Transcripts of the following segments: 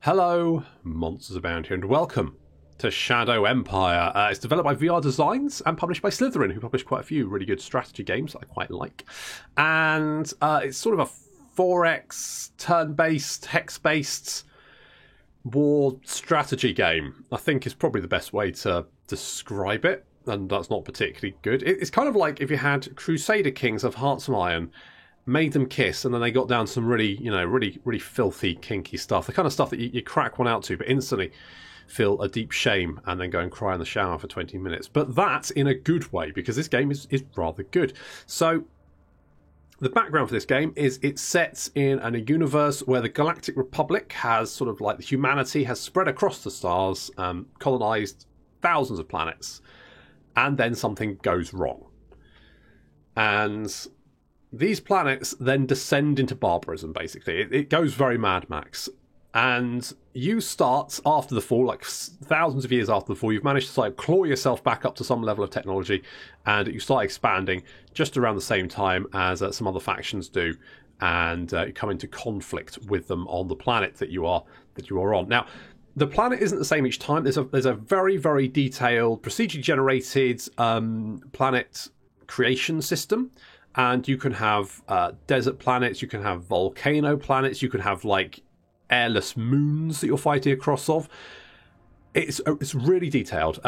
Hello, Monsters Abound here, and welcome to Shadow Empire. It's developed by VR Designs and published by Slytherin, who published quite a few really good strategy games that I quite like. And it's sort of a 4X, turn-based, hex-based war strategy game, I think is probably the best way to describe it, and that's not particularly good. It's kind of like if you had Crusader Kings of Hearts of Iron, made them kiss, and then they got down to some really filthy, kinky stuff. The kind of stuff that you crack one out to, but instantly feel a deep shame and then go and cry in the shower for 20 minutes. But that's in a good way, because this game is rather good. So the background for this game is it's set in a universe where the Galactic Republic has sort of like humanity has spread across the stars, colonized thousands of planets, and then something goes wrong. And these planets then descend into barbarism, basically. It goes very Mad Max. And you start after the fall, like thousands of years after the fall, you've managed to like claw yourself back up to some level of technology, and you start expanding just around the same time as some other factions do, and you come into conflict with them on the planet that you are on. Now, the planet isn't the same each time. There's a very, very detailed, procedurally generated planet creation system. And you can have desert planets, you can have volcano planets, you can have like airless moons that you're fighting across of. It's really detailed.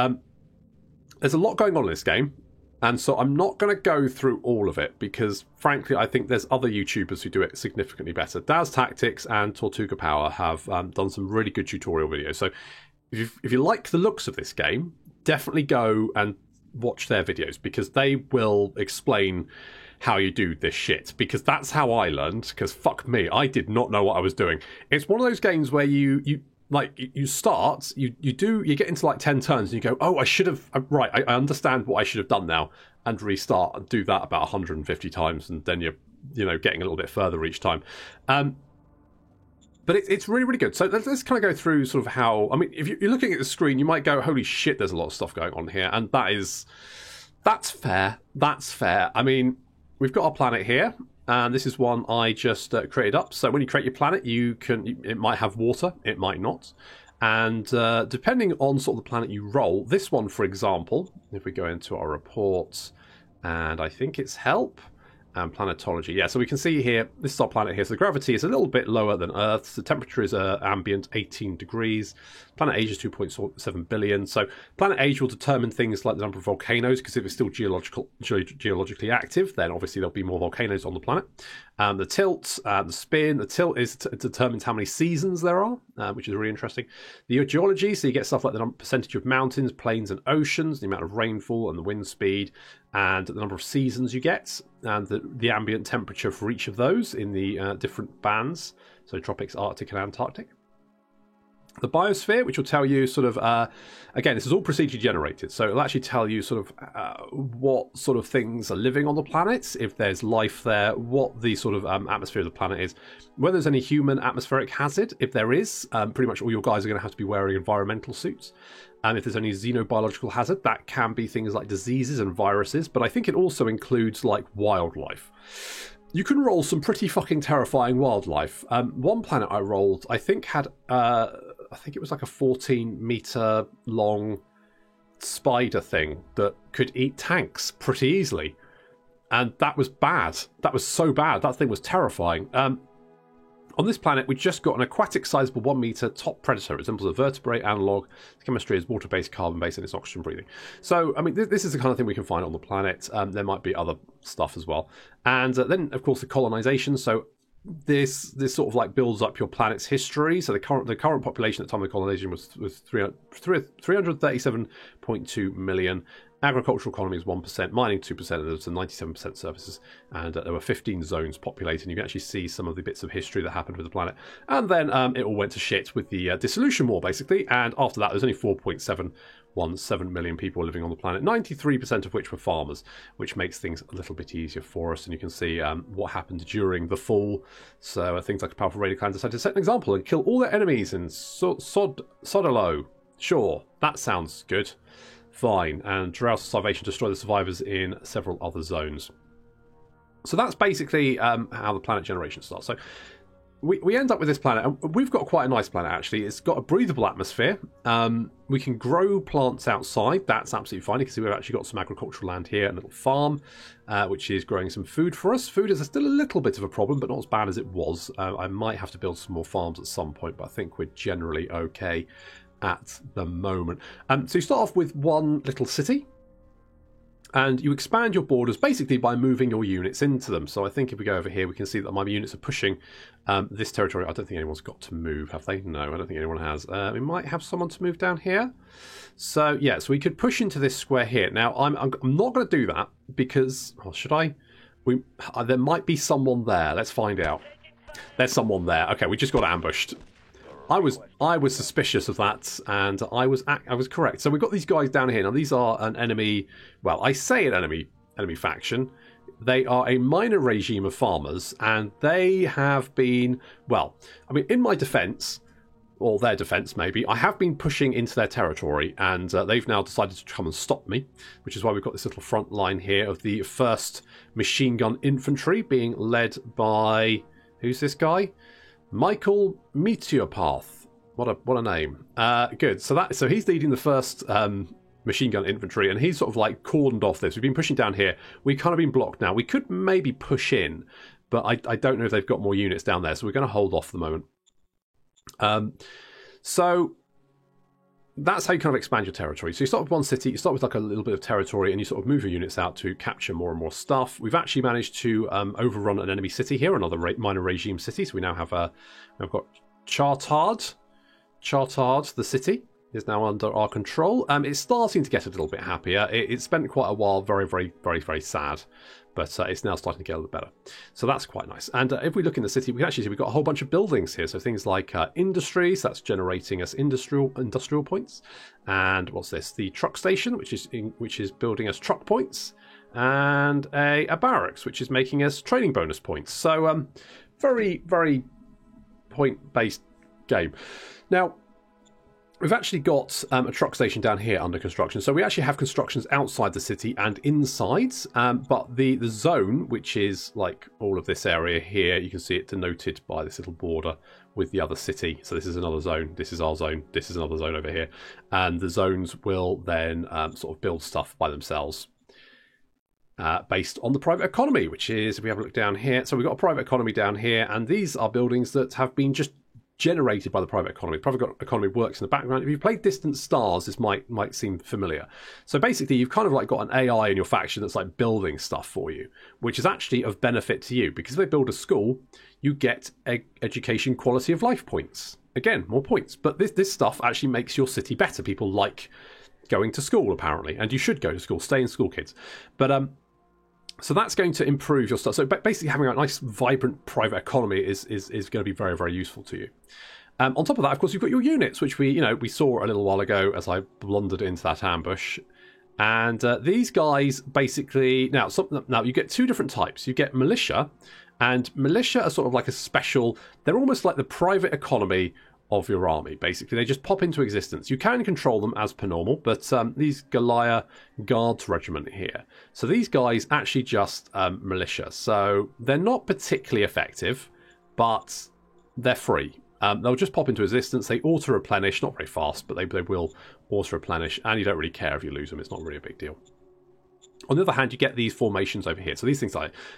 There's a lot going on in this game, and so I'm not going to go through all of it because, frankly, I think there's other YouTubers who do it significantly better. Daz Tactics and Tortuga Power have done some really good tutorial videos. So if you like the looks of this game, definitely go and watch their videos because they will explain how you do this shit, because that's how I learned, because fuck me, I did not know what I was doing. It's one of those games where you start, you get into like 10 turns and you go, oh, I should have, right, I understand what I should have done now, and restart and do that about 150 times, and then you're getting a little bit further each time. But it's really, really good. So let's kind of go through sort of how, I mean, if you're looking at the screen, you might go, holy shit, there's a lot of stuff going on here, and that's fair. I mean, we've got our planet here, and this is one I just created up. So when you create your planet, it might have water, it might not. And depending on sort of the planet you roll, this one, for example, if we go into our reports, and I think it's help, and planetology. Yeah, so we can see here, this is our planet here. So the gravity is a little bit lower than Earth's. The temperature is ambient 18 degrees. Planet age is 2.7 billion. So planet age will determine things like the number of volcanoes, because if it's still geologically active, then obviously there'll be more volcanoes on the planet. The tilt, the spin, the tilt determines how many seasons there are, which is really interesting. The geology, so you get stuff like the percentage of mountains, plains, and oceans, the amount of rainfall and the wind speed, and the number of seasons you get, and the ambient temperature for each of those in the different bands, so tropics, Arctic, and Antarctic. The biosphere, which will tell you sort of, again, this is all procedurally generated, so it'll actually tell you sort of what sort of things are living on the planet, if there's life there, what the sort of atmosphere of the planet is, whether there's any human atmospheric hazard. If there is, pretty much all your guys are going to have to be wearing environmental suits. And if there's any xenobiological hazard, that can be things like diseases and viruses, but I think it also includes like wildlife. You can roll some pretty fucking terrifying wildlife. One planet I rolled, I think had, I think it was like a 14-meter long spider thing that could eat tanks pretty easily. And that was bad. That was so bad. That thing was terrifying. On this planet, we just got an aquatic sizable 1 meter top predator. It resembles a vertebrate analog. The chemistry is water-based, carbon-based, and it's oxygen breathing. So, I mean, this is the kind of thing we can find on the planet. There might be other stuff as well. And then, of course, the colonization. So this sort of like builds up your planet's history. So the current population at the time of the colonization was 337.2 million. Agricultural economy is 1%, mining 2%, and there's 97% services, and there were 15 zones populated, and you can actually see some of the bits of history that happened with the planet. And then it all went to shit with the dissolution war, basically, and after that there's only 4.717 million people living on the planet, 93% of which were farmers, which makes things a little bit easier for us, and you can see what happened during the fall. So things like a powerful raiding clan decided to set an example and kill all their enemies in Sodolo. Sure, that sounds good. Fine, and drought and starvation destroy the survivors in several other zones. So that's basically how the planet generation starts. So we end up with this planet, and we've got quite a nice planet, actually. It's got a breathable atmosphere. We can grow plants outside. That's absolutely fine. You can see we've actually got some agricultural land here, a little farm, which is growing some food for us. Food is still a little bit of a problem, but not as bad as it was. I might have to build some more farms at some point, but I think we're generally okay at the moment. So you start off with one little city, and you expand your borders basically by moving your units into them. So I think if we go over here, we can see that my units are pushing this territory. I don't think anyone's got to move, have they? No, I don't think anyone has. We might have someone to move down here. So yeah, so we could push into this square here. Now I'm not going to do that because, oh, should I? There might be someone there. Let's find out. There's someone there. Okay, we just got ambushed. I was suspicious of that, and I was correct. So we've got these guys down here. Now these are an enemy. Well, I say an enemy faction. They are a minor regime of farmers, and they have been. Well, I mean, in my defence, or their defence maybe, I have been pushing into their territory, and they've now decided to come and stop me, which is why we've got this little front line here of the 1st Machine Gun Infantry being led by, who's this guy? Michael Meteorpath. What a name. Good. So he's leading the 1st Machine Gun Infantry, and he's sort of like cordoned off this. We've been pushing down here. We've kind of been blocked now. We could maybe push in, but I don't know if they've got more units down there, so we're going to hold off for the moment. So that's how you kind of expand your territory. So you start with one city, you start with like a little bit of territory, and you sort of move your units out to capture more and more stuff. We've actually managed to overrun an enemy city here, another minor regime city. So we now have we've got Chartard. Chartard, the city, is now under our control. It's starting to get a little bit happier. It spent quite a while very, very, very, very sad, but it's now starting to get a little better. So that's quite nice. And if we look in the city, we can actually see we've got a whole bunch of buildings here. So things like industries, that's generating us industrial points. And what's this? The truck station, which is building us truck points, and a barracks, which is making us training bonus points. So very, very point-based game. Now, we've actually got a truck station down here under construction. So we actually have constructions outside the city and inside. But the zone, which is like all of this area here, you can see it denoted by this little border with the other city. So this is another zone. This is our zone. This is another zone over here. And the zones will then sort of build stuff by themselves. Based on the private economy, which is, if we have a look down here. So we've got a private economy down here. And these are buildings that have been just generated by the private economy. The private economy works in the background. If you've played Distant Stars, this might seem familiar. So basically, you've kind of like got an AI in your faction that's like building stuff for you, which is actually of benefit to you, because if they build a school, you get education quality of life points. Again, more points. But this stuff actually makes your city better. People like going to school, apparently, and you should go to school. Stay in school, kids. But so that's going to improve your stuff. So basically having a nice, vibrant private economy is going to be very, very useful to you. On top of that, of course, you've got your units, which we saw a little while ago as I blundered into that ambush. And these guys basically... Now, you get two different types. You get militia, and militia are sort of like a special... They're almost like the private economy of your army, basically. They just pop into existence. You can control them as per normal, but these Galaya Guards Regiment here. So these guys actually just militia. So they're not particularly effective, but they're free. They'll just pop into existence. They auto-replenish, not very fast, but they will auto-replenish, and you don't really care if you lose them. It's not really a big deal. On the other hand, you get these formations over here. So these things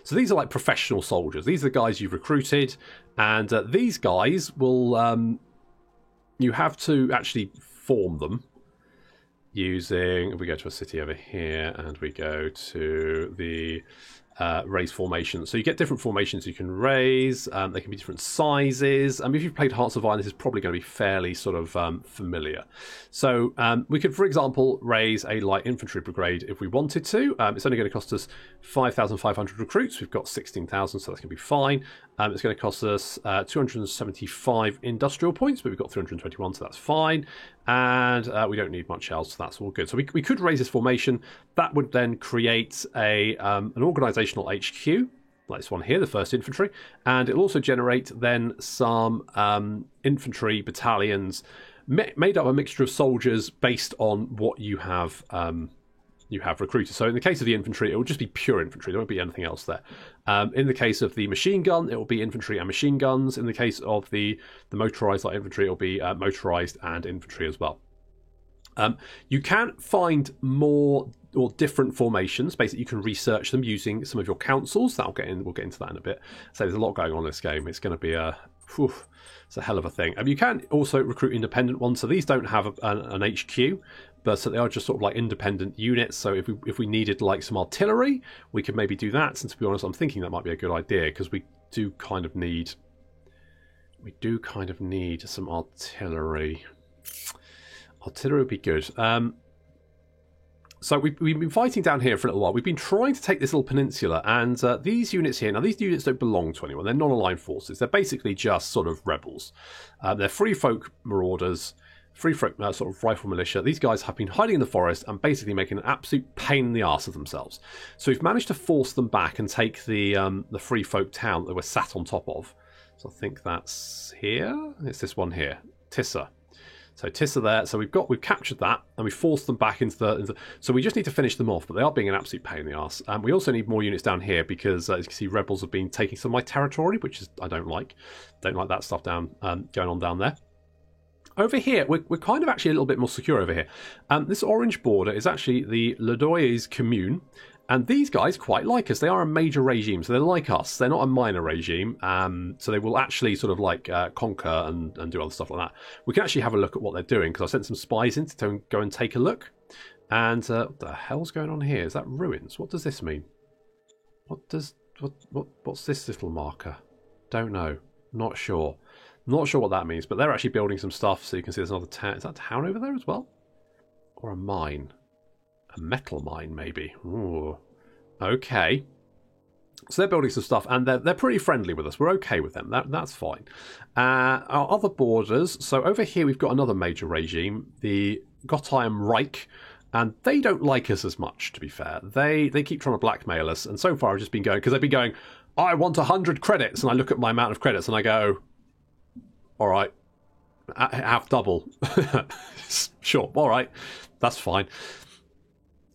these are like professional soldiers. These are the guys you've recruited, and these guys will... you have to actually form them using... If we go to a city over here and we go to the raise formation. So you get different formations you can raise. They can be different sizes. If you've played Hearts of Iron, this is probably going to be fairly sort of familiar. So we could, for example, raise a light infantry brigade if we wanted to. It's only going to cost us 5,500 recruits. We've got 16,000, so that's going to be fine. It's going to cost us 275 industrial points, but we've got 321, so that's fine. And we don't need much else, so that's all good. So we could raise this formation. That would then create an organisational HQ, like this one here, the 1st Infantry. And it'll also generate then some infantry battalions made up of a mixture of soldiers based on what you have you have recruited. So in the case of the infantry, it will just be pure infantry. There won't be anything else there. In the case of the machine gun, it will be infantry and machine guns. In the case of the motorized light infantry, it will be motorized and infantry as well. You can find more or different formations. Basically, you can research them using some of your councils. We'll get into that in a bit. So there's a lot going on in this game. It's going to be it's a hell of a thing. You can also recruit independent ones. So these don't have an HQ, but so they are just sort of like independent units. So if we needed like some artillery, we could maybe do that. And to be honest, I'm thinking that might be a good idea because we do kind of need some artillery. Artillery would be good. So we've been fighting down here for a little while. We've been trying to take this little peninsula, and these units here, now these units don't belong to anyone. They're non-aligned forces. They're basically just sort of rebels. They're free folk marauders, free folk sort of rifle militia. These guys have been hiding in the forest and basically making an absolute pain in the arse of themselves. So we've managed to force them back and take the free folk town that they were sat on top of. So I think that's here. It's this one here, Tissa. So Tissa there. So we've captured that and we forced them back into the. So we just need to finish them off, but they are being an absolute pain in the arse. We also need more units down here because, as you can see, rebels have been taking some of my territory, which is I don't like. Don't like that stuff going on down there. Over here, we're kind of actually a little bit more secure over here. This orange border is actually the Lodoyes commune. And these guys quite like us. They are a major regime, so they're like us. They're not a minor regime, so they will actually sort of like conquer and do other stuff like that. We can actually have a look at what they're doing, because I sent some spies in to go and take a look. And what the hell's going on here? Is that ruins? What does this mean? What's this little marker? Don't know. Not sure. Not sure what that means, but they're actually building some stuff, so you can see there's another town. Is that a town over there as well? Or a mine? A metal mine, maybe. Ooh. Okay. So they're building some stuff, and they're pretty friendly with us. We're okay with them. That's fine. Our other borders. So over here we've got another major regime, the Gottheim Reich, and they don't like us as much, to be fair. They keep trying to blackmail us, and so far I've just been going, because they've been going, I want 100 credits, and I look at my amount of credits, and I go, all right, have double. Sure, all right, that's fine.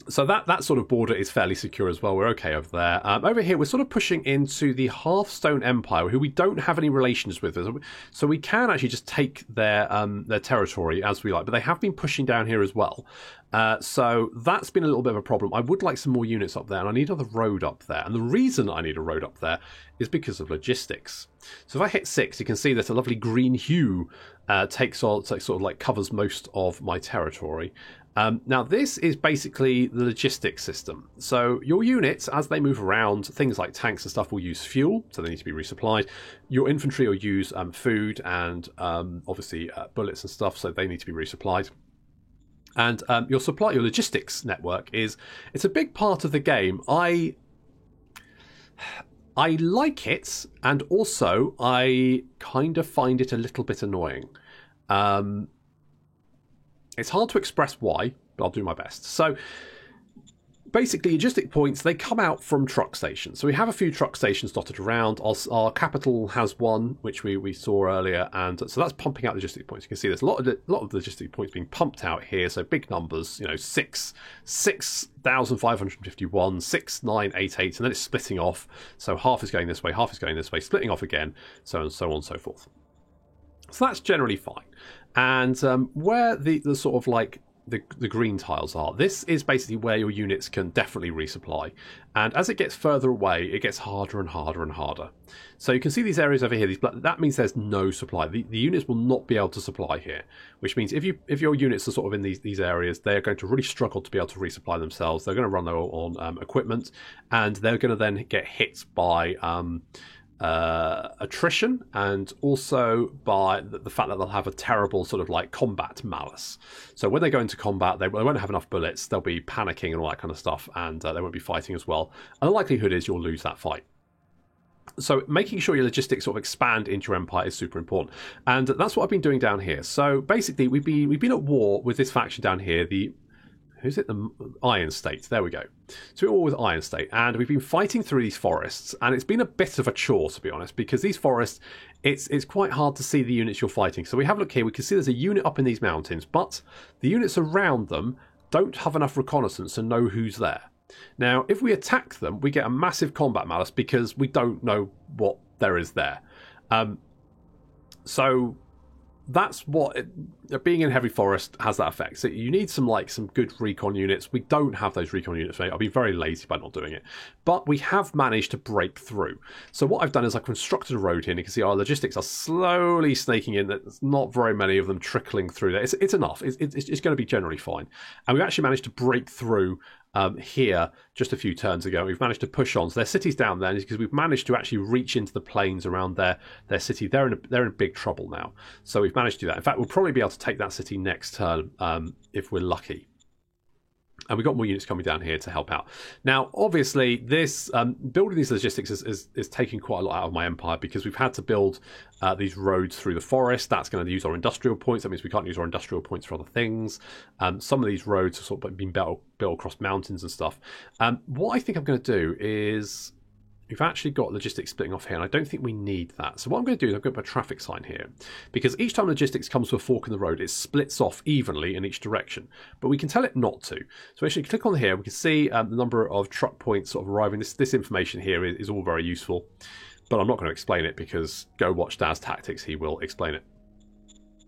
So that sort of border is fairly secure as well. We're okay over there. Over here, we're sort of pushing into the Hearthstone Empire, who we don't have any relations with. So we can actually just take their territory as we like. But they have been pushing down here as well. So that's been a little bit of a problem. I would like some more units up there, and I need another road up there. And the reason I need a road up there is because of logistics. So if I hit 6, you can see that a lovely green hue sort of like covers most of my territory. Now, this is basically the logistics system. So your units, as they move around, things like tanks and stuff will use fuel, so they need to be resupplied. Your infantry will use food and obviously bullets and stuff, so they need to be resupplied. And your logistics network it's a big part of the game. I like it, and also I kind of find it a little bit annoying. It's hard to express why, but I'll do my best. So basically, logistic points, they come out from truck stations. So we have a few truck stations dotted around. Our capital has one, which we saw earlier, and so that's pumping out logistic points. You can see there's a lot of logistic points being pumped out here. So big numbers, 6,551, 6,988, and then it's splitting off. So half is going this way, half is going this way, splitting off again, so on and so forth. So that's generally fine. And where the sort of like the green tiles are, this is basically where your units can definitely resupply. And as it gets further away, it gets harder and harder and harder. So you can see these areas over here. That means there's no supply. The units will not be able to supply here, which means if your units are sort of in these areas, they're going to really struggle to be able to resupply themselves. They're going to run low on equipment, and they're going to then get hit by attrition, and also by the fact that they'll have a terrible sort of like combat malice. So when they go into combat, they won't have enough bullets, they'll be panicking and all that kind of stuff, and they won't be fighting as well. And the likelihood is you'll lose that fight. So making sure your logistics sort of expand into your empire is super important, and that's what I've been doing down here. So basically, we've been at war with this faction down here, the Iron State. There we go. So we're all with Iron State, and we've been fighting through these forests, and it's been a bit of a chore, to be honest, because these forests, it's quite hard to see the units you're fighting. So we have a look here. We can see there's a unit up in these mountains, but the units around them don't have enough reconnaissance to know who's there. Now, if we attack them, we get a massive combat malus because we don't know what there is there. So that's what being in heavy forest has that effect. So you need some good recon units. We don't have those recon units, mate. I'll be very lazy by not doing it. But we have managed to break through. So what I've done is I've constructed a road here, and you can see our logistics are slowly snaking in. There's not very many of them trickling through there. It's enough. It's going to be generally fine. And we've actually managed to break through here just a few turns ago. We've managed to push on. So their city's down there because we've managed to actually reach into the plains around their city. They're in big trouble now. So we've managed to do that. In fact, we'll probably be able to take that city next turn if we're lucky. And we've got more units coming down here to help out. Now, obviously, this building these logistics is taking quite a lot out of my empire because we've had to build these roads through the forest. That's going to use our industrial points. That means we can't use our industrial points for other things. Some of these roads have sort of been built across mountains and stuff. What I think I'm going to do is... We've actually got logistics splitting off here, and I don't think we need that. So what I'm going to do is I'm going to put a traffic sign here, because each time logistics comes to a fork in the road, it splits off evenly in each direction. But we can tell it not to. So actually click on here, we can see the number of truck points sort of arriving. This information here is all very useful, but I'm not going to explain it because go watch Daz Tactics, he will explain it.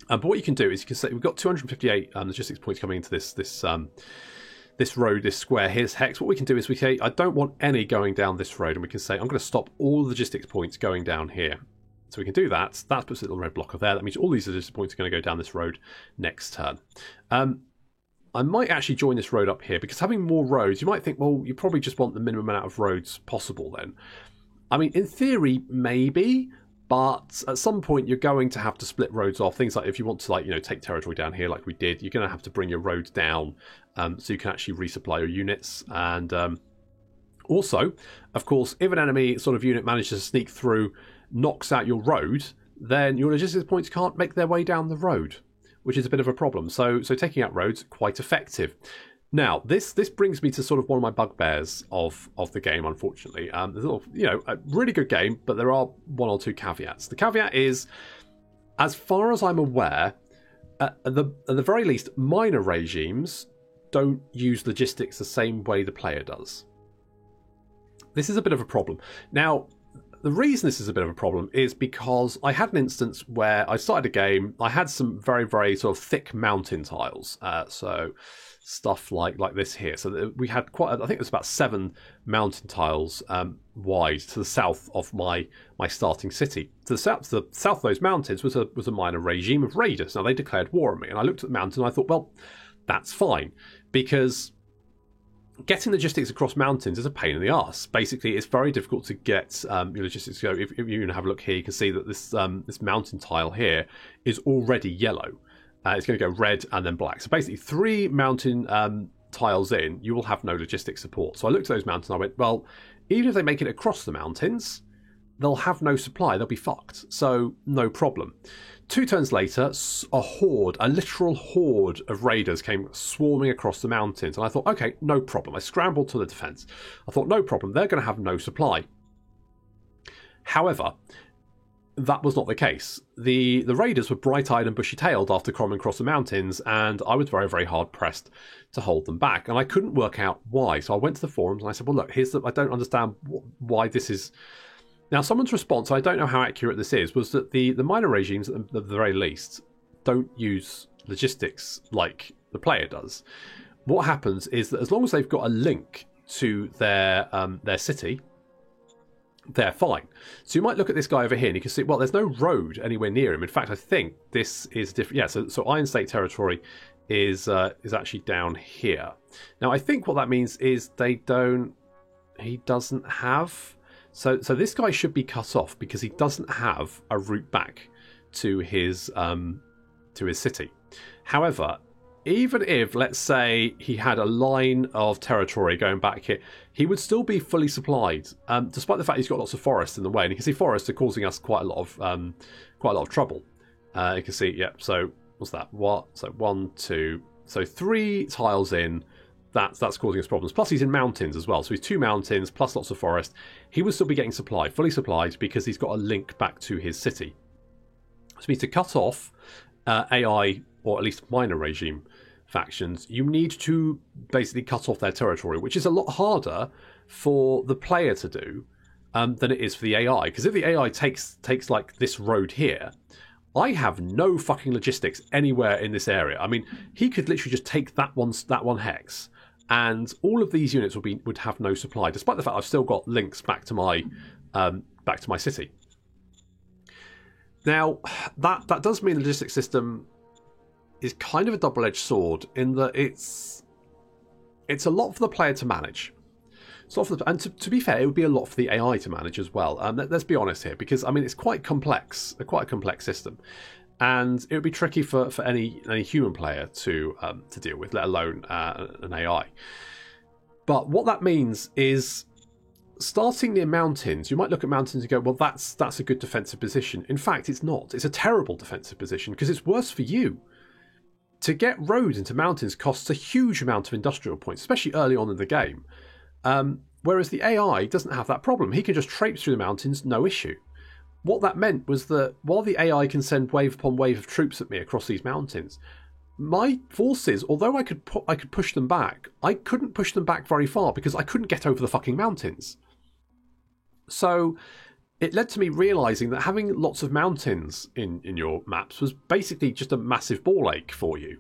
But what you can do is you can say we've got 258 logistics points coming into this road, this square. Here's hex. What we can do is we say, I don't want any going down this road, and we can say, I'm going to stop all logistics points going down here. So we can do that. That puts a little red blocker there. That means all these logistics points are going to go down this road next turn. I might actually join this road up here, because having more roads, you might think, well, you probably just want the minimum amount of roads possible then. I mean, in theory, maybe, but at some point you're going to have to split roads off. Things like if you want to, take territory down here like we did, you're going to have to bring your roads down so you can actually resupply your units. And also, of course, if an enemy sort of unit manages to sneak through, knocks out your road, then your logistics points can't make their way down the road, which is a bit of a problem. So taking out roads, quite effective. Now, this brings me to sort of one of my bugbears of the game, unfortunately. There's a really good game, but there are one or two caveats. The caveat is, as far as I'm aware, at the very least, minor regimes don't use logistics the same way the player does. This is a bit of a problem. Now, the reason this is a bit of a problem is because I had an instance where I started a game, I had some very, very sort of thick mountain tiles. So stuff like this here. So we had I think it was about 7 mountain tiles wide to the south of my starting city. To the south of those mountains was a minor regime of raiders. Now they declared war on me, and I looked at the mountain and I thought, well, that's fine, because getting logistics across mountains is a pain in the arse. Basically, it's very difficult to get your logistics to go. If you have a look here, you can see that this mountain tile here is already yellow. It's going to go red and then black. So basically, 3 mountain tiles in, you will have no logistics support. So I looked at those mountains and I went, well, even if they make it across the mountains, they'll have no supply. They'll be fucked. So no problem. 2 turns later, a literal horde of raiders came swarming across the mountains. And I thought, okay, no problem. I scrambled to the defense. I thought, no problem. They're going to have no supply. However, that was not the case. The raiders were bright-eyed and bushy-tailed after coming across the mountains, and I was very, very hard-pressed to hold them back. And I couldn't work out why. So I went to the forums and I said, well, look, I don't understand why this is... Now, someone's response, I don't know how accurate this is, was that the minor regimes, at the very least, don't use logistics like the player does. What happens is that as long as they've got a link to their city, they're fine. So you might look at this guy over here and you can see, well, there's no road anywhere near him. In fact, I think this is different. Yeah, so Iron State territory is actually down here. Now, I think what that means is he doesn't have... So this guy should be cut off because he doesn't have a route back to his city. However, even if, let's say, he had a line of territory going back here, he would still be fully supplied, despite the fact he's got lots of forests in the way. And you can see forests are causing us quite a lot of trouble. You can see, yeah. So what's that? So 1, 2, so 3 tiles in. That's causing us problems. Plus, he's in mountains as well. So he's 2 mountains plus lots of forest. He would still be getting supplied, fully supplied, because he's got a link back to his city. So we need to cut off AI, or at least minor regime, factions, you need to basically cut off their territory, which is a lot harder for the player to do than it is for the AI. Because if the AI takes like this road here, I have no fucking logistics anywhere in this area. I mean, he could literally just take that one hex, and all of these units would have no supply, despite the fact I've still got links back to my city. Now, that does mean the logistics system is kind of a double-edged sword in that it's a lot for the player to manage. And to be fair, it would be a lot for the AI to manage as well. Let's be honest here, because I mean it's quite a complex system, and it would be tricky for any human player to deal with, let alone an AI. But what that means is, starting near mountains, you might look at mountains and go, well, that's a good defensive position. In fact, it's not. It's a terrible defensive position because it's worse for you. To get roads into mountains costs a huge amount of industrial points, especially early on in the game. Whereas the AI doesn't have that problem. He can just traipse through the mountains, no issue. What that meant was that while the AI can send wave upon wave of troops at me across these mountains, my forces, although I could push them back, I couldn't push them back very far because I couldn't get over the fucking mountains. So it led to me realising that having lots of mountains in your maps was basically just a massive ball ache for you,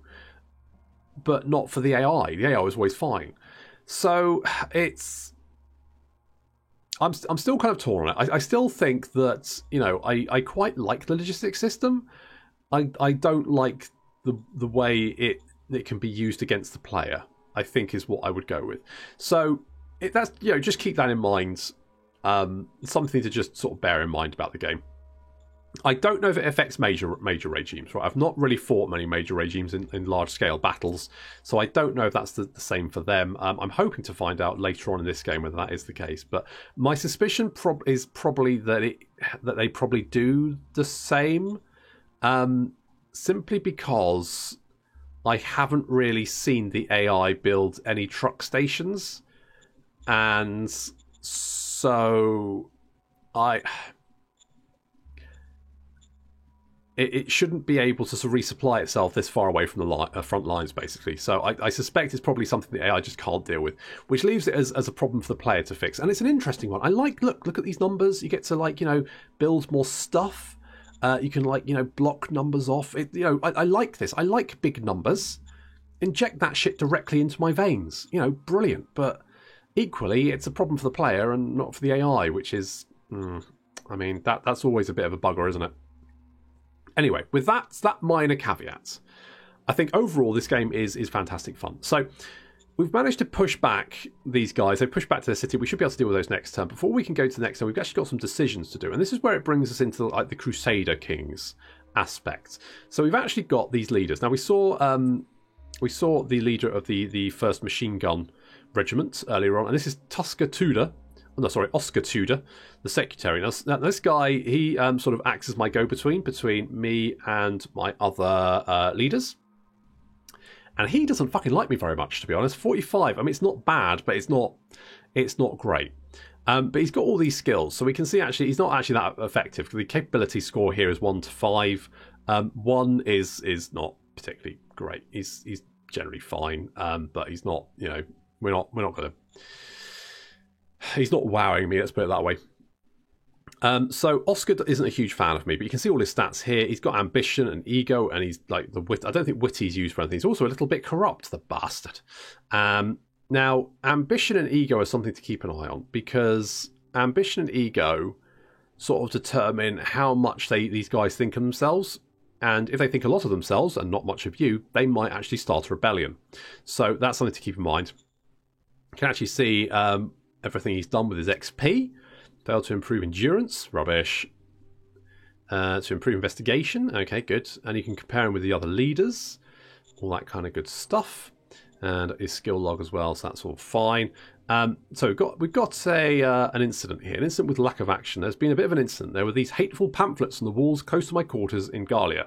but not for the AI. The AI was always fine. So I'm still kind of torn on it. I still think that, you know, I quite like the logistics system. I don't like the way it can be used against the player, I think is what I would go with. So that's, you know, just keep that in mind. Something to just sort of bear in mind about the game. I don't know if it affects major regimes. Right, I've not really fought many major regimes in large scale battles, so I don't know if that's the same for them. I'm hoping to find out later on in this game whether that is the case. But my suspicion is probably that they probably do the same, simply because I haven't really seen the AI build any truck stations, and so it shouldn't be able to sort of resupply itself this far away from the front lines, basically. So I suspect it's probably something the AI just can't deal with, which leaves it as a problem for the player to fix. And it's an interesting one. I like, look at these numbers. You get to, like, you know, build more stuff. You can, like, you know, block numbers off. I like this. I like big numbers. Inject that shit directly into my veins. You know, brilliant. But equally, it's a problem for the player and not for the AI, which is, I mean, that's always a bit of a bugger, isn't it? Anyway, with that minor caveat, I think overall this game is fantastic fun. So we've managed to push back these guys. They push back to their city. We should be able to deal with those next turn. Before we can go to the next turn, we've actually got some decisions to do. And this is where it brings us into, like, the Crusader Kings aspect. So we've actually got these leaders. Now we saw the leader of the 1st Machine Gun Regiment earlier on. And this is Oscar Tudor, the secretary. Now this guy, he sort of acts as my go-between between me and my other leaders. And he doesn't fucking like me very much, to be honest. 45, I mean, it's not bad, but it's not great. But he's got all these skills, so we can see actually he's not actually that effective. The capability score here is 1 to 5. 1 is not particularly great. He's generally fine, but he's not, you know, we're not gonna. He's not wowing me, let's put it that way. So Oscar isn't a huge fan of me, but you can see all his stats here. He's got ambition and ego, and he's like the wit. I don't think witty's used for anything. He's also a little bit corrupt, the bastard. Now, ambition and ego are something to keep an eye on, because ambition and ego sort of determine how much these guys think of themselves. And if they think a lot of themselves and not much of you, they might actually start a rebellion. So that's something to keep in mind. You can actually see everything he's done with his XP. Failed to improve endurance. Rubbish. To improve investigation. Okay, good. And you can compare him with the other leaders. All that kind of good stuff. And his skill log as well, so that's all fine. So we've got an incident here. An incident with lack of action. There's been a bit of an incident. There were these hateful pamphlets on the walls close to my quarters in Gallia.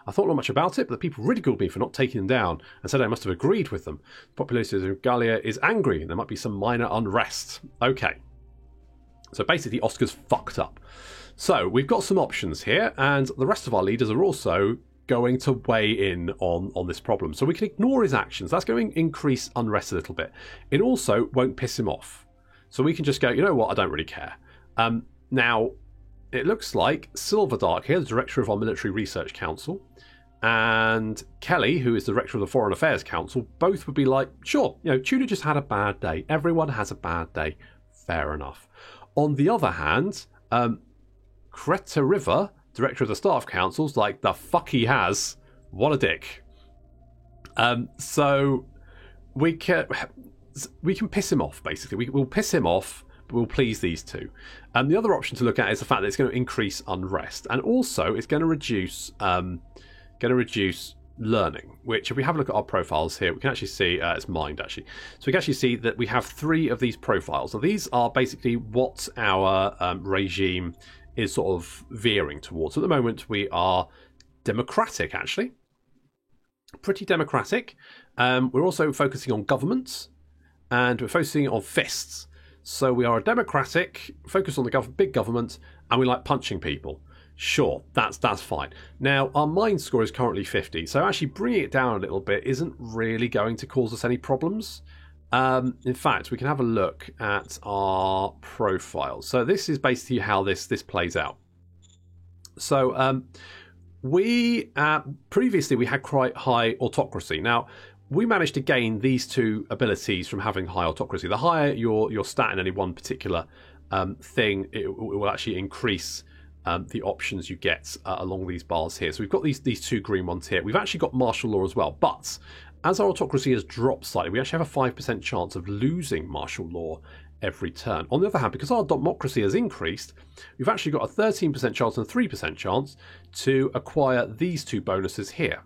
I thought not much about it, but the people ridiculed me for not taking them down and said I must have agreed with them. The population of Gallia is angry and there might be some minor unrest. Okay. So basically Oscar's fucked up. So we've got some options here, and the rest of our leaders are also going to weigh in on this problem. So we can ignore his actions. That's going to increase unrest a little bit. It also won't piss him off. So we can just go, you know what, I don't really care. Now, it looks like Silverdark here, the director of our Military Research Council, and Kelly, who is the director of the Foreign Affairs Council, both would be like, sure, Tudor just had a bad day. Everyone has a bad day. Fair enough. On the other hand, Creta River, director of the Staff Council's like, the fuck he has. What a dick. So we can piss him off, basically. We'll piss him off, but we'll please these two. And the other option to look at is the fact that it's going to increase unrest. And also, it's going to reduce learning, which if we have a look at our profiles here, we can actually see it's mind, actually. So we can actually see that we have 3 of these profiles. So these are basically what our regime is sort of veering towards. At the moment, we are democratic, actually. Pretty democratic. We're also focusing on governments, and we're focusing on fists. So we are a democratic, focus on the big government, and we like punching people. Sure, that's fine. Now, our mind score is currently 50, so actually bringing it down a little bit isn't really going to cause us any problems. In fact, we can have a look at our profile. So this is basically how this plays out. So previously we had quite high autocracy. Now, we managed to gain these 2 abilities from having high autocracy. The higher your stat in any one particular thing, it will actually increase the options you get along these bars here. So we've got these 2 green ones here. We've actually got martial law as well, but as our autocracy has dropped slightly, we actually have a 5% chance of losing martial law every turn. On the other hand, because our democracy has increased, we've actually got a 13% chance and a 3% chance to acquire these 2 bonuses here.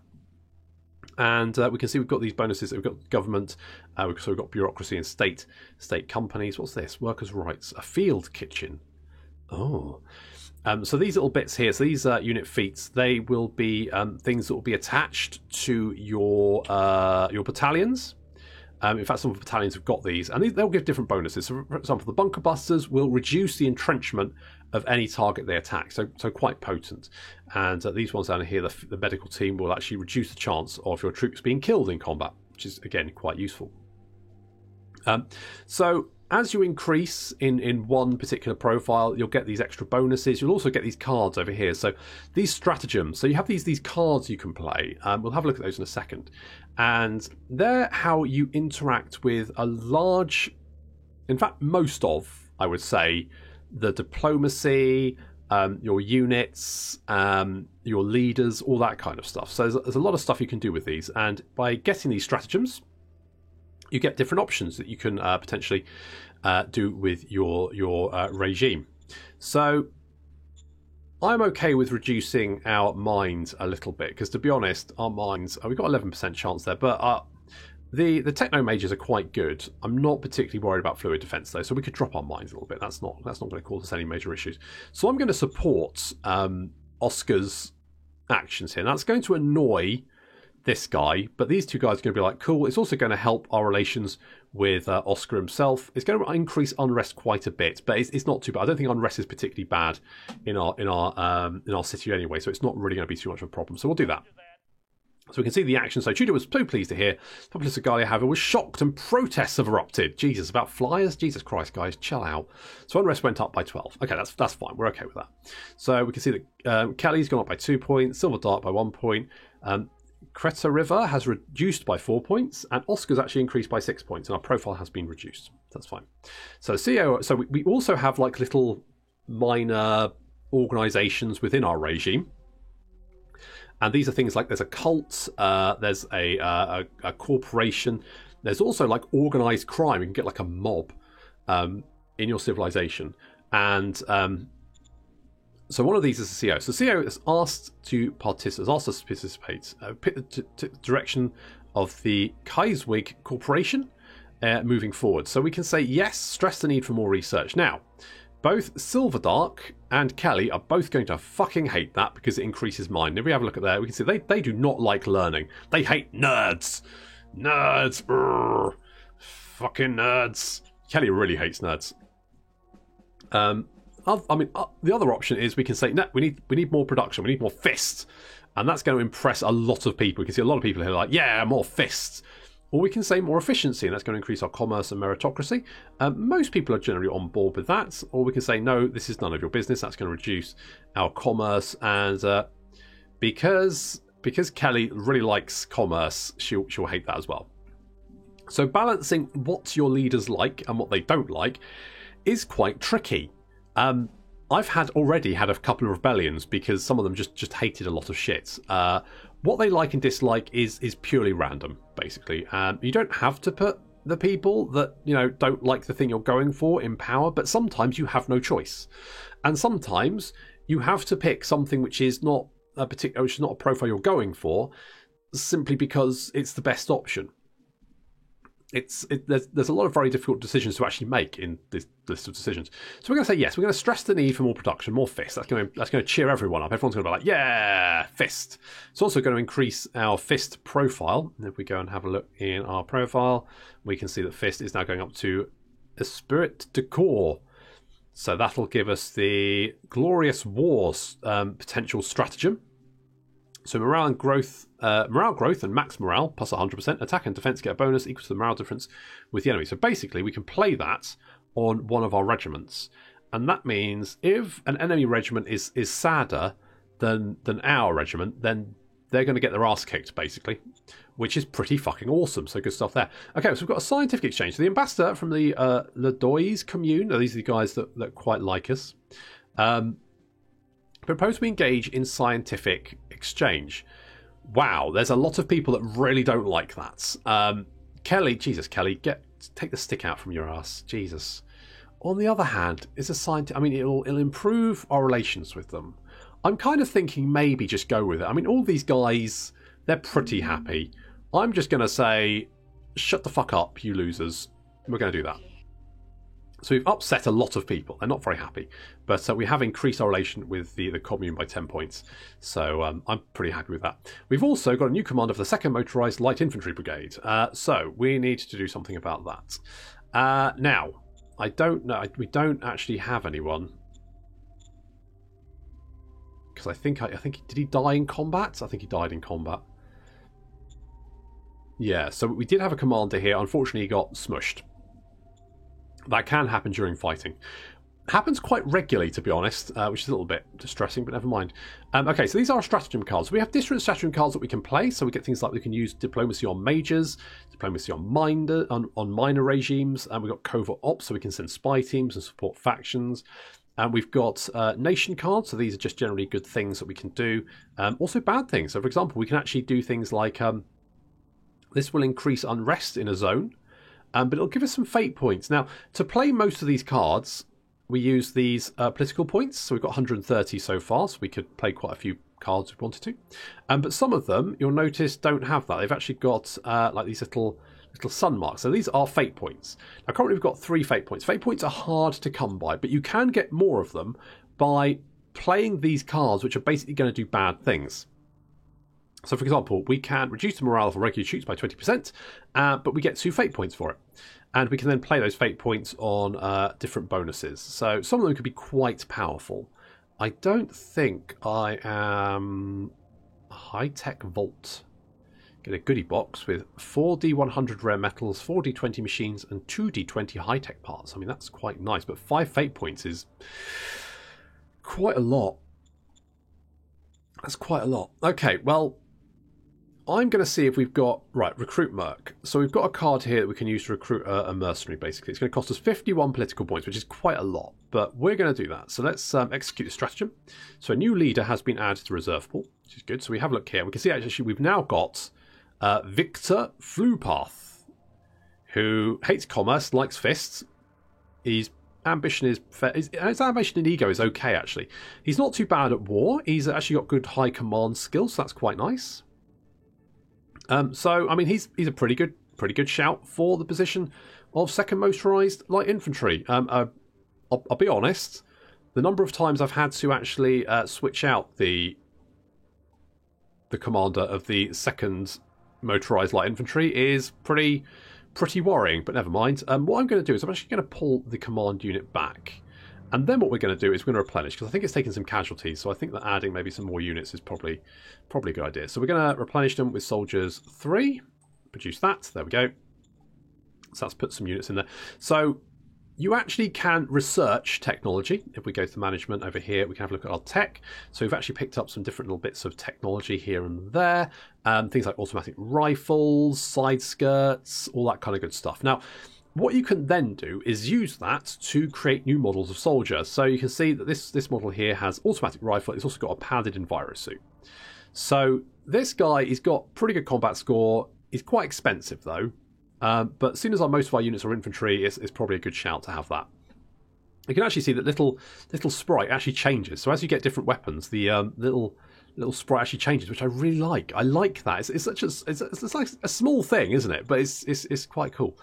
And we can see we've got these bonuses. We've got government, so we've got bureaucracy and state companies. What's this? Workers' rights. A field kitchen. Oh. So these little bits here, so these unit feats, they will be things that will be attached to your battalions. In fact, some of the battalions have got these, and they'll give different bonuses. So, for example, the bunker busters will reduce the entrenchment of any target they attack, so quite potent. And these ones down here, the medical team, will actually reduce the chance of your troops being killed in combat, which is, again, quite useful. So as you increase in one particular profile, you'll get these extra bonuses. You'll also get these cards over here. So these stratagems. So you have these cards you can play. We'll have a look at those in a second. And they're how you interact with a large, in fact, most of, I would say, the diplomacy, your units, your leaders, all that kind of stuff. So there's a lot of stuff you can do with these. And by getting these stratagems, you get different options that you can potentially do with your regime. So I'm okay with reducing our minds a little bit, because to be honest, our minds, we've got 11% chance there, but the techno mages are quite good. I'm not particularly worried about fluid defense though, so we could drop our minds a little bit. That's not going to cause us any major issues. So I'm going to support Oscar's actions here. Now it's going to annoy this guy, but these 2 guys are going to be like, cool. It's also going to help our relations with Oscar himself. It's going to increase unrest quite a bit, but it's not too bad. I don't think unrest is particularly bad in our city anyway, so it's not really going to be too much of a problem. So we'll do that. So we can see the action. So Tudor was so pleased to hear. Populous Regalia, however, was shocked and protests have erupted. Jesus, about flyers? Jesus Christ, guys, chill out. So unrest went up by 12. Okay, that's fine. We're okay with that. So we can see that Kelly's gone up by 2 points, Silverdark by 1 point. Creta River has reduced by 4 points, and Oscar's actually increased by 6 points, and our profile has been reduced. That's fine. So CEO, so we also have like little minor organisations within our regime, and these are things like there's a cult, there's a corporation, there's also like organised crime. You can get like a mob in your civilization, and so one of these is the CEO. So CEO has asked us to participate, direction of the Kaiswig Corporation moving forward. So we can say yes, stress the need for more research. Now, both Silverdark and Kelly are both going to fucking hate that because it increases mind. If we have a look at there, we can see they do not like learning. They hate nerds. Nerds. Brr. Fucking nerds. Kelly really hates nerds. The other option is we can say, no, we need more production. We need more fists. And that's going to impress a lot of people. You can see a lot of people who are like, yeah, more fists. Or we can say more efficiency, and that's going to increase our commerce and meritocracy. Most people are generally on board with that. Or we can say, no, this is none of your business. That's going to reduce our commerce. And because Kelly really likes commerce, she'll hate that as well. So balancing what your leaders like and what they don't like is quite tricky. I've already had a couple of rebellions because some of them just hated a lot of shit. What they like and dislike is purely random, basically. You don't have to put the people that don't like the thing you're going for in power, but sometimes you have no choice, and sometimes you have to pick something which is not a profile you're going for, simply because it's the best option. There's a lot of very difficult decisions to actually make in this list of decisions. So we're going to say yes. We're going to stress the need for more production, more fist. That's going to cheer everyone up. Everyone's going to be like, yeah, fist. It's also going to increase our fist profile. And if we go and have a look in our profile, we can see that fist is now going up to Esprit de Corps. So that'll give us the Glorious Wars potential stratagem. So morale growth and max morale plus 100%. Attack and defense get a bonus equal to the morale difference with the enemy. So basically, we can play that on one of our regiments, and that means if an enemy regiment is sadder than our regiment, then they're going to get their ass kicked, basically, which is pretty fucking awesome. So good stuff there. Okay, so we've got a scientific exchange. So the ambassador from the Ledois commune. These are the guys that quite like us. Propose we engage in scientific exchange. Wow, there's a lot of people that really don't like that. Kelly, take the stick out from your ass. Jesus. On the other hand, it's a scientific. I mean, it'll improve our relations with them. I'm kind of thinking maybe just go with it. I mean, all these guys, they're pretty happy. I'm just going to say, shut the fuck up, you losers. We're going to do that. So we've upset a lot of people. They're not very happy. But we have increased our relation with the commune by 10 points. So I'm pretty happy with that. We've also got a new commander for the 2nd Motorised Light Infantry Brigade. So we need to do something about that. Now, I don't know. We don't actually have anyone. Because I think, did he die in combat? I think he died in combat. Yeah, so we did have a commander here. Unfortunately, he got smushed. That can happen during fighting. Happens quite regularly, to be honest, which is a little bit distressing, but never mind. Okay, so these are our stratagem cards. We have different stratagem cards that we can play. So we get things like we can use diplomacy on majors, diplomacy on minor regimes, and we've got covert ops, so we can send spy teams and support factions. And we've got nation cards, so these are just generally good things that we can do. Also bad things. So, for example, we can actually do things like this will increase unrest in a zone. But it'll give us some fate points. Now, to play most of these cards, we use these political points. So we've got 130 so far, so we could play quite a few cards if we wanted to. But some of them, you'll notice, don't have that. They've actually got like these little sun marks. So these are fate points. Now, currently we've got 3 fate points. Fate points are hard to come by, but you can get more of them by playing these cards, which are basically going to do bad things. So, for example, we can reduce the morale of regular troops by 20%, but we get 2 fate points for it. And we can then play those fate points on different bonuses. So some of them could be quite powerful. I don't think I am high-tech vault. Get a goodie box with 4 D100 rare metals, 4 D20 machines, and 2 D20 high-tech parts. I mean, that's quite nice, but 5 fate points is quite a lot. That's quite a lot. Okay, well, I'm going to see if we've got... Right, recruit merc. So we've got a card here that we can use to recruit a mercenary, basically. It's going to cost us 51 political points, which is quite a lot. But we're going to do that. So let's execute the stratagem. So a new leader has been added to reserve pool, which is good. So we have a look here. We can see actually we've now got Victor Flupath, who hates commerce, likes fists. His ambition is fair. His ambition and ego is okay, actually. He's not too bad at war. He's actually got good high command skills, so that's quite nice. So, I mean, he's a pretty good shout for the position of 2nd Motorised Light Infantry. I'll be honest, the number of times I've had to actually switch out the commander of the 2nd Motorised Light Infantry is pretty worrying, but never mind. What I'm going to do is I'm actually going to pull the command unit back. And then what we're going to do is we're going to replenish, because I think it's taking some casualties. So I think that adding maybe some more units is probably a good idea. So we're going to replenish them with soldiers 3. Produce that. There we go. So let's put some units in there. So you actually can research technology. If we go to management over here, we can have a look at our tech. So we've actually picked up some different little bits of technology here and there. Things like automatic rifles, side skirts, all that kind of good stuff. Now, what you can then do is use that to create new models of soldier. So you can see that this model here has automatic rifle. It's also got a padded envirosuit. So this guy, he's got pretty good combat score. He's quite expensive though. But as soon as most of our units are infantry, it's probably a good shout to have that. You can actually see that little sprite actually changes. So as you get different weapons, the little sprite actually changes, which I really like. I like that. It's like a small thing, isn't it? But it's quite cool.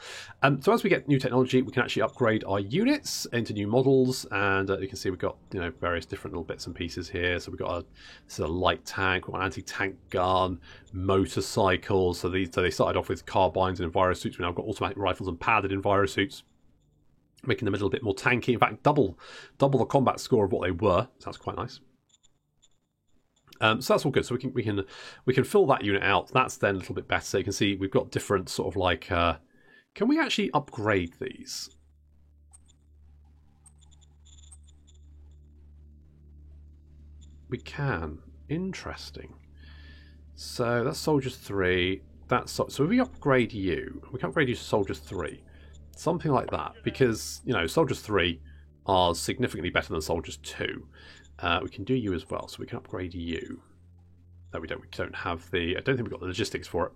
So as we get new technology, we can actually upgrade our units into new models, and you can see we've got various different little bits and pieces here. So we've got this is a light tank, we've got an anti-tank gun, motorcycles. So they started off with carbines and envirosuits. We've now got automatic rifles and padded envirosuits, making them a little bit more tanky. In fact, double the combat score of what they were. So that's quite nice. So that's all good. So we can fill that unit out. That's then a little bit better. So you can see we've got different sort of like. Can we actually upgrade these? We can. Interesting. So that's soldiers 3. So if we upgrade you, we can upgrade you to soldiers 3, something like that, because soldiers 3 are significantly better than soldiers 2. We can do you as well, so we can upgrade you. No, we don't. We don't have the. I don't think we've got the logistics for it.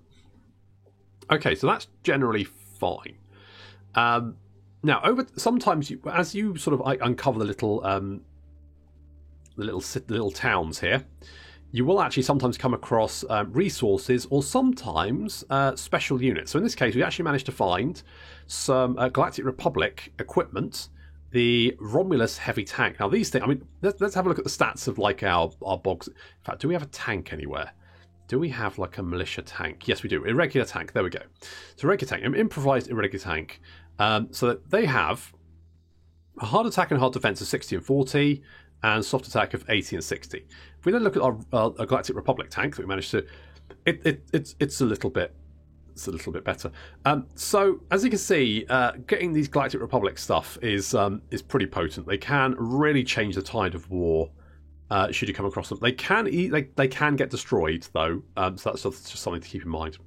Okay, so that's generally fine. Now, sometimes as you sort of uncover the little towns here, you will actually sometimes come across resources or sometimes special units. So in this case, we actually managed to find some Galactic Republic equipment. The Romulus heavy tank. Now these things, I mean, let's have a look at the stats of like our bogs. In fact, do we have a tank anywhere? Do we have like a militia tank? Yes, we do. Irregular tank. There we go. So regular tank, an improvised irregular tank. So that they have a hard attack and hard defense of 60 and 40, and soft attack of 80 and 60. If we then look at our Galactic Republic tank that we managed to, it's a little bit. It's a little bit better. So as you can see, getting these Galactic Republic stuff is pretty potent. They can really change the tide of war. Should you come across them, they can get destroyed though. So that's just something to keep in mind.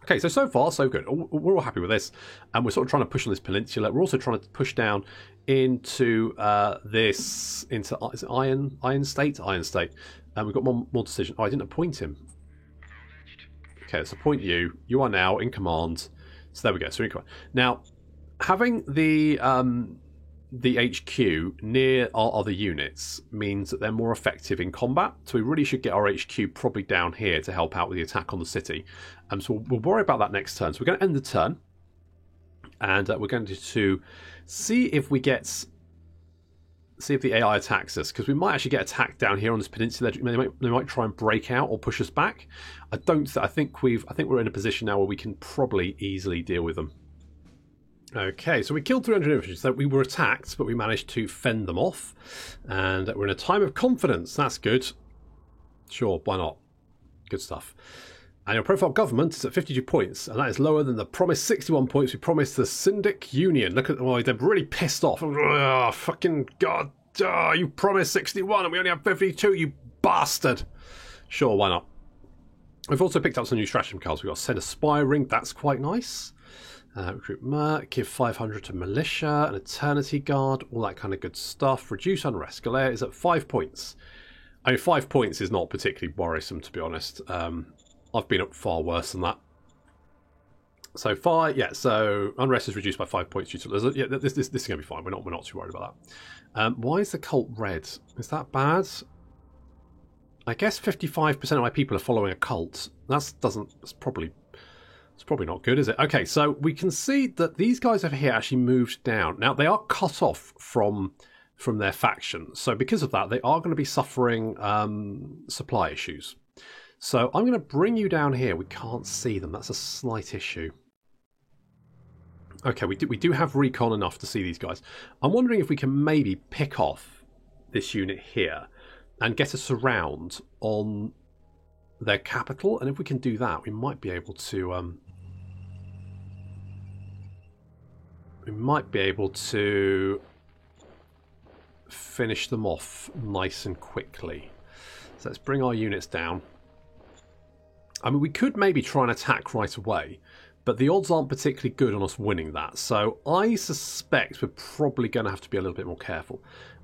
Okay, so far so good. We're all happy with this, and we're sort of trying to push on this peninsula. We're also trying to push down into is it Iron State, and we've got more decision. Oh, I didn't appoint him. Okay, let's appoint you. You are now in command. So there we go. So in command. Now, having the HQ near our other units means that they're more effective in combat. So we really should get our HQ probably down here to help out with the attack on the city. So we'll worry about that next turn. So we're going to end the turn, and we're going to see if the AI attacks us, because we might actually get attacked down here on this peninsula. They might try and break out or push us back. I think we're in a position now where we can probably easily deal with them. Okay, so we killed 300 infantry. So we were attacked, but we managed to fend them off, and we're in a time of confidence. That's good. Sure, why not? Good stuff. And your profile government is at 52 points, and that is lower than the promised 61 points we promised the Syndic Union. Look at they're really pissed off. Oh, fucking God. Oh, you promised 61 and we only have 52, you bastard. Sure, why not? We've also picked up some new stratagem cards. We've got Send Aspiring, that's quite nice. Recruit Merc, give 500 to Militia, an Eternity Guard, all that kind of good stuff. Reduce Unrest. Galea is at 5 points. I mean, 5 points is not particularly worrisome, to be honest. I've been up far worse than that. So so Unrest is reduced by 5 points due to this is going to be fine. We're not too worried about that. Why is the cult red? Is that bad? I guess 55% of my people are following a cult. It's probably not good, is it? Okay, so we can see that these guys over here actually moved down. Now they are cut off from their faction, so because of that, they are going to be suffering supply issues. So I'm going to bring you down here. We can't see them. That's a slight issue. Okay, we do have recon enough to see these guys. I'm wondering if we can maybe pick off this unit here and get a surround on their capital. And if we can do that, we might be able to... finish them off nice and quickly. So let's bring our units down. I mean, we could maybe try and attack right away, but the odds aren't particularly good on us winning that. So I suspect we're probably going to have to be a little bit more careful.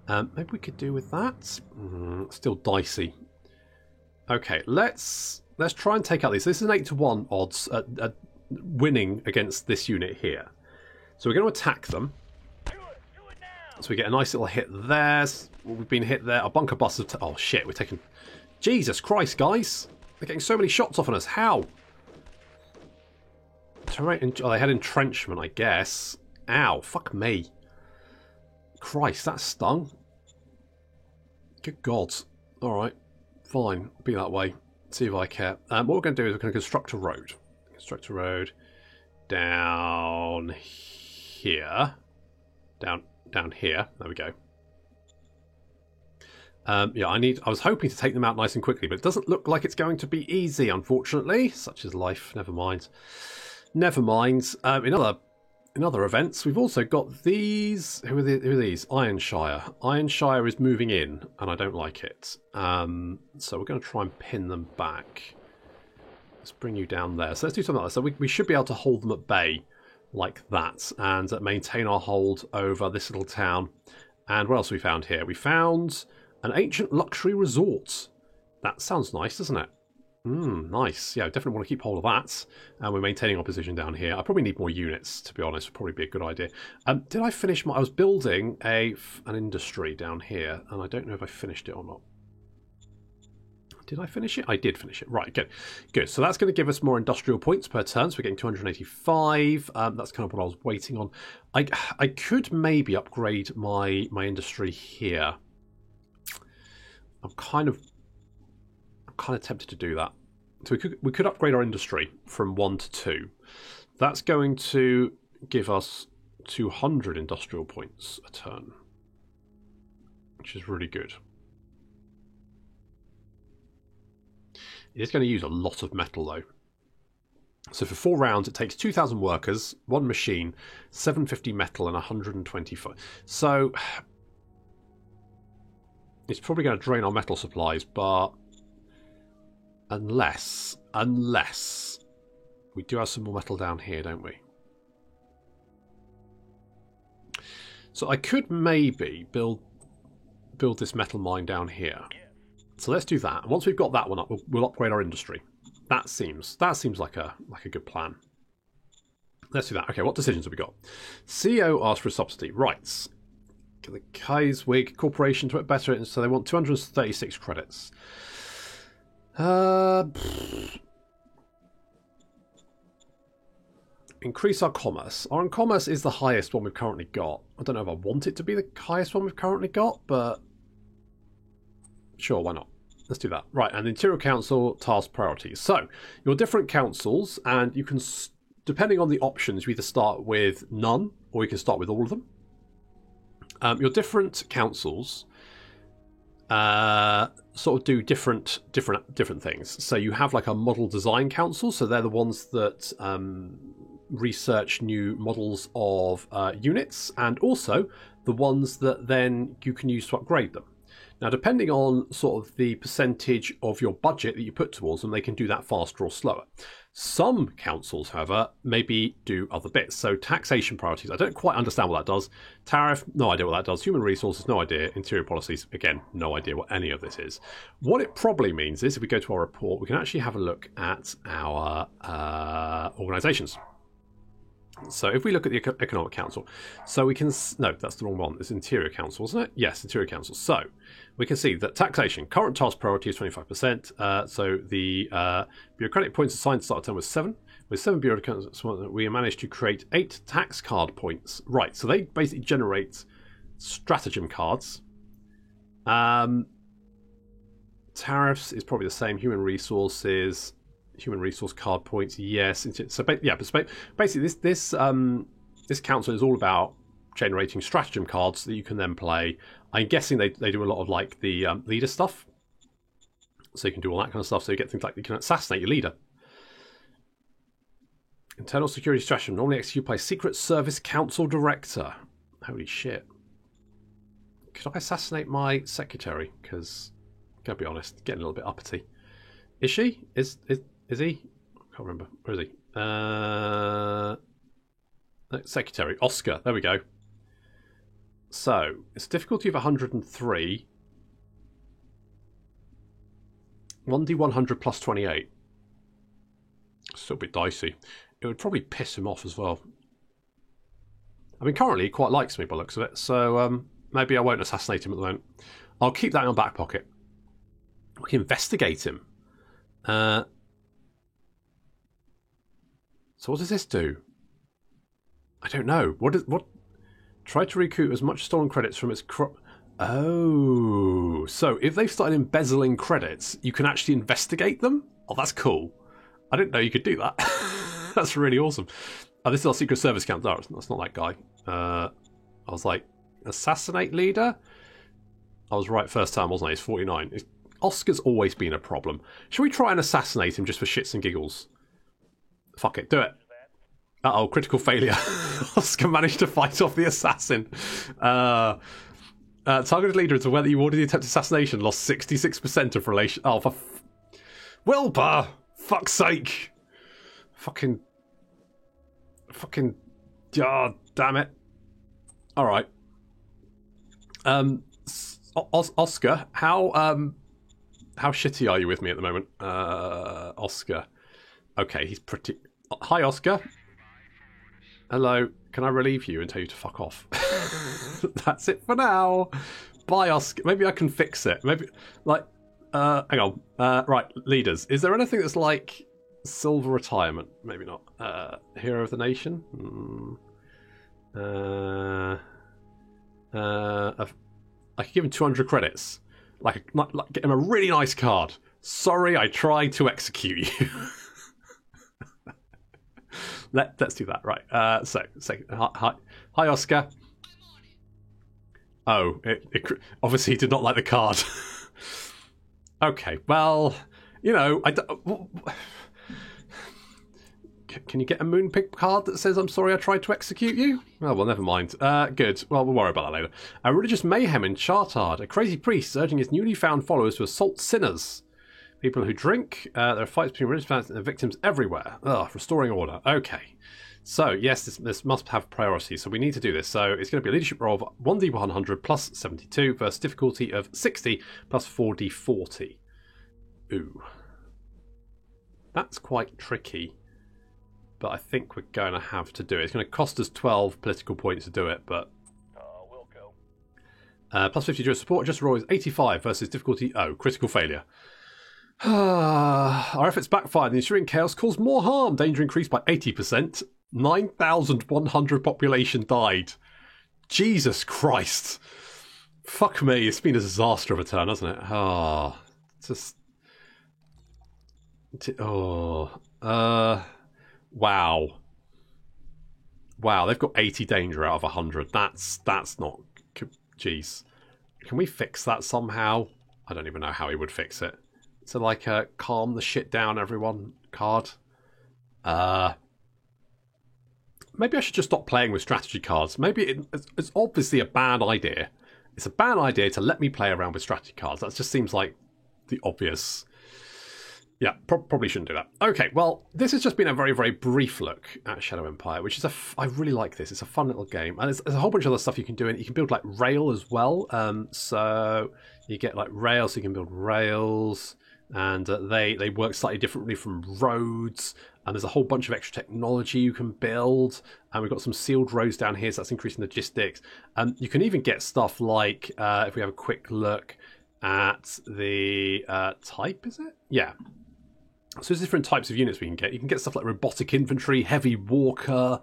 Maybe we could do with that. Still dicey. Okay, let's try and take out these. This is an 8-to-1 odds at winning against this unit here. So we're going to attack them. So we get a nice little hit there. We've been hit there. Our bunker busters. Oh shit, we're taking... Jesus Christ, guys. They're getting so many shots off on us. How? Oh, they had entrenchment, I guess. Ow, fuck me. Christ, that stung. Good God. Alright, fine. Be that way. See if I care. What we're going to do is we're going to construct a road. Construct a road down here. Down here. There we go. Yeah, I was hoping to take them out nice and quickly, but it doesn't look like it's going to be easy, unfortunately. Such is life. Never mind. Never mind. In other events, we've also got these. Who are these? Ironshire. Ironshire is moving in, and I don't like it. So we're going to try and pin them back. Let's bring you down there. So let's do something like that. So we should be able to hold them at bay like that, and maintain our hold over this little town. And what else have we found here? We found an ancient luxury resort. That sounds nice, doesn't it? Nice. Yeah, I definitely want to keep hold of that. And we're maintaining our position down here. I probably need more units, to be honest. Would probably be a good idea. Did I finish I was building an industry down here, and I don't know if I finished it or not. Did I finish it? I did finish it. Right, good. Good. So that's going to give us more industrial points per turn. So we're getting 285. That's kind of what I was waiting on. I could maybe upgrade my industry here. I'm kind of tempted to do that. So we could upgrade our industry from 1 to 2. That's going to give us 200 industrial points a turn, which is really good. It is going to use a lot of metal, though. So for 4 rounds, it takes 2,000 workers, 1 machine, 750 metal, and 125. So it's probably going to drain our metal supplies, but unless we do have some more metal down here, don't we? So I could maybe build this metal mine down here. So let's do that. And once we've got that one up, we'll upgrade our industry. That seems like a good plan. Let's do that. Okay, what decisions have we got? CEO asked for a subsidy. Right. The Kaiswig Corporation to it better, so they want 236 credits. Increase our commerce. Our commerce is the highest one we've currently got. I don't know if I want it to be the highest one we've currently got, but sure, why not? Let's do that. Right, and Interior Council task priorities. So, your different councils, and you can, depending on the options, you either start with none, or you can start with all of them. Your different councils sort of do different things. So you have like a model design council, so they're the ones that research new models of units, and also the ones that then you can use to upgrade them. Now, depending on sort of the percentage of your budget that you put towards them, they can do that faster or slower. Some councils, however, maybe do other bits. So taxation priorities, I don't quite understand what that does. Tariff, no idea what that does. Human resources, no idea. Interior policies, again, no idea what any of this is. What it probably means is if we go to our report, we can actually have a look at our organisations. So if we look at the Economic Council, so we can... No, that's the wrong one. It's Interior Council, isn't it? Yes, Interior Council. So we can see that taxation, current task priority is 25%. So the bureaucratic points assigned to start term was 7. With 7 bureaucrats, we managed to create 8 tax card points. Right, so they basically generate stratagem cards. Tariffs is probably the same. Human resource card points, yes. So yeah, but basically this this council is all about generating stratagem cards that you can then play. I'm guessing they do a lot of like the leader stuff. So you can do all that kind of stuff. So you get things like you can assassinate your leader. Internal security stratagem normally executed by Secret Service Council Director. Holy shit. Could I assassinate my secretary? Because, gotta be honest, getting a little bit uppity. Is she? Is he? I can't remember. Where is he? Secretary. Oscar. There we go. So, it's a difficulty of 103. 1d100 plus 28. Still a bit dicey. It would probably piss him off as well. I mean, currently he quite likes me by the looks of it, so maybe I won't assassinate him at the moment. I'll keep that in my back pocket. We can investigate him. So what does this do? I don't know. What? Try to recoup as much stolen credits from its Oh, so if they've started embezzling credits, you can actually investigate them? Oh, that's cool. I didn't know you could do that. That's really awesome. Oh, this is our Secret Service camp. No, that's not that guy. I was like, assassinate leader? I was right first time, wasn't I? He's 49. Oscar's always been a problem. Should we try and assassinate him just for shits and giggles? Fuck it, do it. Uh-oh, critical failure. Oscar managed to fight off the assassin. Targeted leader is aware that you ordered the attempted assassination, lost 66% of relation. Oh, for Wilbur! Fuck's sake! Fucking. Oh, damn it. Alright. Oscar, how shitty are you with me at the moment? Oscar. Okay, he's pretty. Hi, Oscar. Hello. Can I relieve you and tell you to fuck off? That's it for now. Bye, Oscar. Maybe I can fix it. Maybe, like, hang on. Right, leaders. Is there anything that's like silver retirement? Maybe not. Hero of the nation? I could give him 200 credits. Like get him a really nice card. Sorry, I tried to execute you. Let's do that, right? Hi, Oscar. Oh, obviously he did not like the card. Okay, well, you know, can you get a Moonpig card that says, I'm sorry I tried to execute you? Oh, well, never mind. Good. Well, we'll worry about that later. A religious mayhem in Chartard. A crazy priest urging his newly found followers to assault sinners. People who drink. There are fights between religious fans and their victims everywhere. Ugh, restoring order. Okay. So, yes, this must have priority, so we need to do this. So, it's going to be a leadership roll of 1d100 plus 72 versus difficulty of 60 plus 4d40. Ooh. That's quite tricky. But I think we're going to have to do it. It's going to cost us 12 political points to do it, but... we'll go. Plus 50 during support. Just roll is 85 versus difficulty... Oh, critical failure. Our efforts backfired. The ensuing chaos caused more harm. Danger increased by 80%. 9,100 population died. Jesus Christ. Fuck me. It's been a disaster of a turn, hasn't it? Just... Wow. Wow, they've got 80 danger out of 100. That's not... Jeez. Can we fix that somehow? I don't even know how he would fix it. So, like, calm the shit down, everyone card. Maybe I should just stop playing with strategy cards. Maybe it's obviously a bad idea. It's a bad idea to let me play around with strategy cards. That just seems like the obvious... Yeah, probably shouldn't do that. Okay, well, this has just been a very, very brief look at Shadow Empire, which is I really like this. It's a fun little game. And there's a whole bunch of other stuff you can do in it. You can build, like, rail as well. So you get, like, rails, so you can build rails. And they work slightly differently from roads. And there's a whole bunch of extra technology you can build. And we've got some sealed roads down here, so that's increasing logistics. You can even get stuff like, if we have a quick look at the type, is it? Yeah. So there's different types of units we can get. You can get stuff like robotic infantry, heavy walker,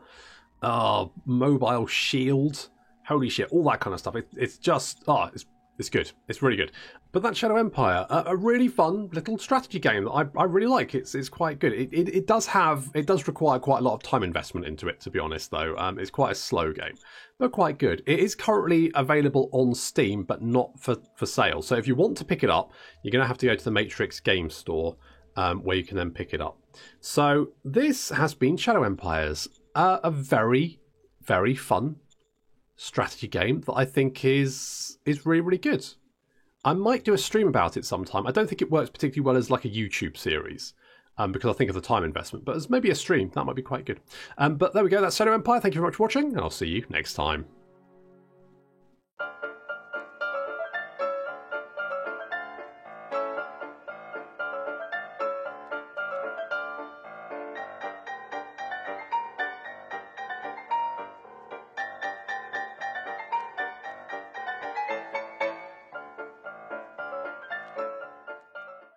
mobile shield. Holy shit, all that kind of stuff. It's just, it's It's good. It's really good. But that Shadow Empire, a really fun little strategy game that I really like. It's quite good. It does require quite a lot of time investment into it, to be honest, though. It's quite a slow game, but quite good. It is currently available on Steam, but not for sale. So if you want to pick it up, you're going to have to go to the Matrix Game Store, where you can then pick it up. So this has been Shadow Empires, a very, very fun strategy game that I think is really, really good. I might do a stream about it sometime. I don't think it works particularly well as like a YouTube series, because I think of the time investment, but as maybe a stream, that might be quite good. But there we go, that's Shadow Empire. Thank you very much for watching, and I'll see you next time.